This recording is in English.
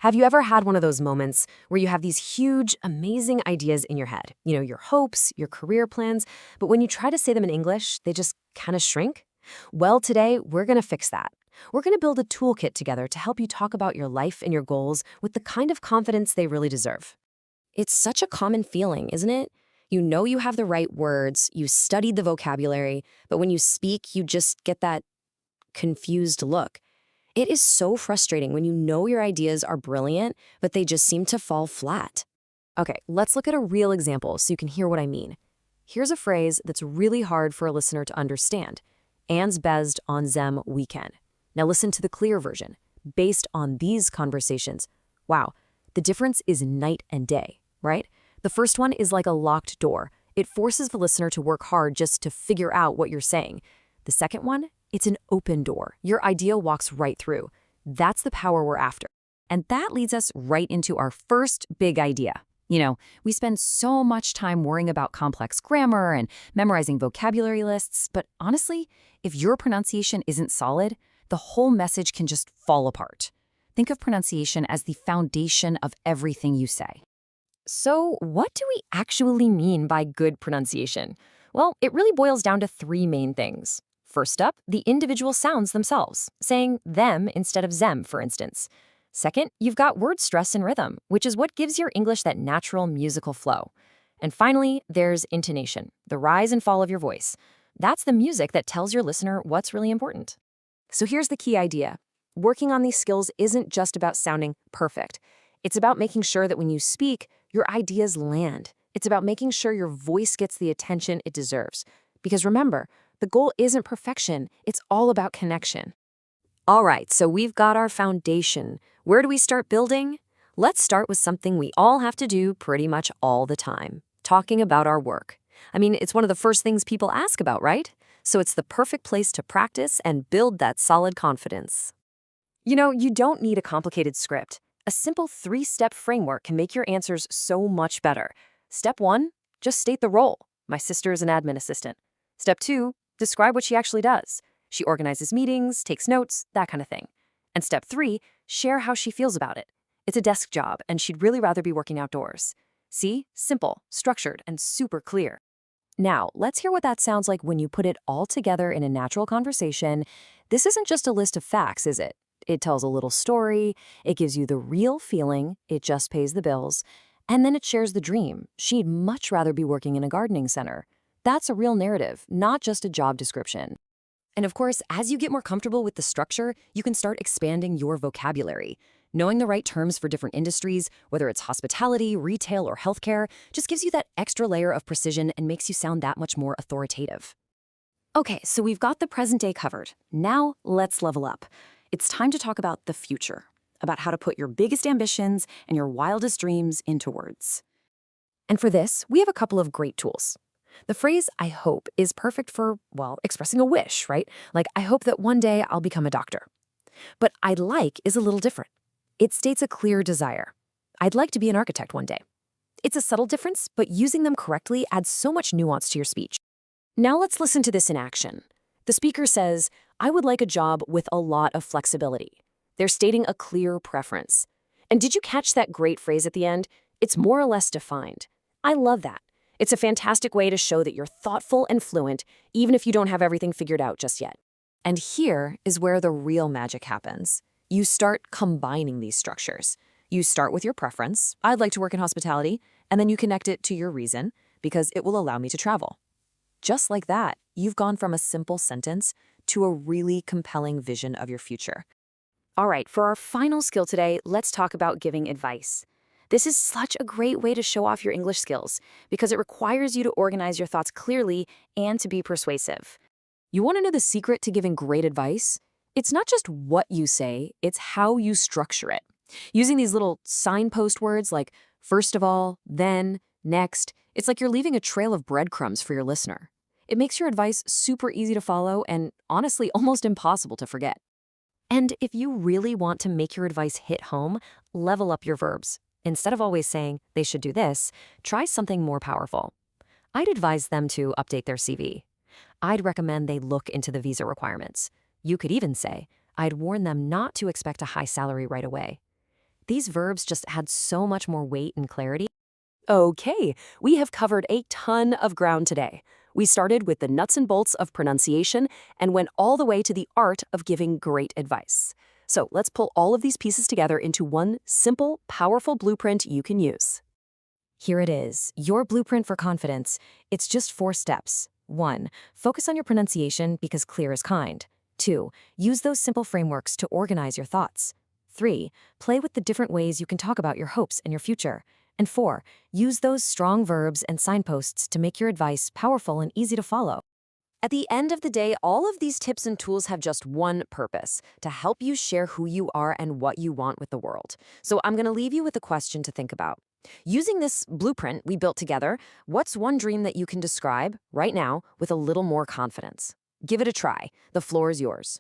Have you ever had one of those moments where you have these huge, amazing ideas in your head? Your hopes, your career plans, but when you try to say them in English, they just kind of shrink? Well, today, we're going to fix that. We're going to build a toolkit together to help you talk about your life and your goals with the kind of confidence they really deserve. It's such a common feeling, isn't it? You know you have the right words, you studied the vocabulary, but when you speak, you just get that confused look. It is so frustrating when you know your ideas are brilliant, but they just seem to fall flat. Okay, let's look at a real example so you can hear what I mean. Here's a phrase that's really hard for a listener to understand. Anne's best on them weekend. Now listen to the clear version. Based on these conversations. Wow, the difference is night and day, right? The first one is like a locked door. It forces the listener to work hard just to figure out what you're saying. The second one, it's an open door. Your idea walks right through. That's the power we're after. And that leads us right into our first big idea. We spend so much time worrying about complex grammar and memorizing vocabulary lists, but honestly, if your pronunciation isn't solid, the whole message can just fall apart. Think of pronunciation as the foundation of everything you say. So, what do we actually mean by good pronunciation? Well, it really boils down to three main things. First up, the individual sounds themselves, saying them instead of them, for instance. Second, you've got word stress and rhythm, which is what gives your English that natural musical flow. And finally, there's intonation, the rise and fall of your voice. That's the music that tells your listener what's really important. So here's the key idea. Working on these skills isn't just about sounding perfect. It's about making sure that when you speak, your ideas land. It's about making sure your voice gets the attention it deserves. Because remember, the goal isn't perfection, it's all about connection. All right, so we've got our foundation. Where do we start building? Let's start with something we all have to do pretty much all the time, talking about our work. I mean, it's one of the first things people ask about, right? So it's the perfect place to practice and build that solid confidence. You don't need a complicated script. A simple 3-step framework can make your answers so much better. Step 1, just state the role. My sister is an admin assistant. Step 2, describe what she actually does. She organizes meetings, takes notes, that kind of thing. And step 3, share how she feels about it. It's a desk job, and she'd really rather be working outdoors. See? Simple, structured, and super clear. Now, let's hear what that sounds like when you put it all together in a natural conversation. This isn't just a list of facts, is it? It tells a little story, it gives you the real feeling, it just pays the bills, and then it shares the dream. She'd much rather be working in a gardening center. That's a real narrative, not just a job description. And of course, as you get more comfortable with the structure, you can start expanding your vocabulary. Knowing the right terms for different industries, whether it's hospitality, retail, or healthcare, just gives you that extra layer of precision and makes you sound that much more authoritative. Okay, so we've got the present day covered. Now, let's level up. It's time to talk about the future, about how to put your biggest ambitions and your wildest dreams into words. And for this, we have a couple of great tools. The phrase, I hope, is perfect for, expressing a wish, right? Like, I hope that one day I'll become a doctor. But I'd like is a little different. It states a clear desire. I'd like to be an architect one day. It's a subtle difference, but using them correctly adds so much nuance to your speech. Now let's listen to this in action. The speaker says, I would like a job with a lot of flexibility. They're stating a clear preference. And did you catch that great phrase at the end? It's more or less defined. I love that. It's a fantastic way to show that you're thoughtful and fluent, even if you don't have everything figured out just yet. And here is where the real magic happens. You start combining these structures. You start with your preference, I'd like to work in hospitality, and then you connect it to your reason, because it will allow me to travel. Just like that, you've gone from a simple sentence to a really compelling vision of your future. All right, for our final skill today, let's talk about giving advice. This is such a great way to show off your English skills because it requires you to organize your thoughts clearly and to be persuasive. You want to know the secret to giving great advice? It's not just what you say, it's how you structure it. Using these little signpost words like first of all, then, next, it's like you're leaving a trail of breadcrumbs for your listener. It makes your advice super easy to follow and honestly almost impossible to forget. And if you really want to make your advice hit home, level up your verbs. Instead of always saying, they should do this, try something more powerful. I'd advise them to update their CV. I'd recommend they look into the visa requirements. You could even say, I'd warn them not to expect a high salary right away. These verbs just add so much more weight and clarity. Okay, we have covered a ton of ground today. We started with the nuts and bolts of pronunciation and went all the way to the art of giving great advice. So let's pull all of these pieces together into one simple, powerful blueprint you can use. Here it is, your blueprint for confidence. It's just 4 steps. 1. Focus on your pronunciation because clear is kind. 2. Use those simple frameworks to organize your thoughts. 3. Play with the different ways you can talk about your hopes and your future. And 4. Use those strong verbs and signposts to make your advice powerful and easy to follow. At the end of the day, all of these tips and tools have just one purpose: to help you share who you are and what you want with the world. So I'm going to leave you with a question to think about. Using this blueprint we built together, what's one dream that you can describe right now with a little more confidence? Give it a try. The floor is yours.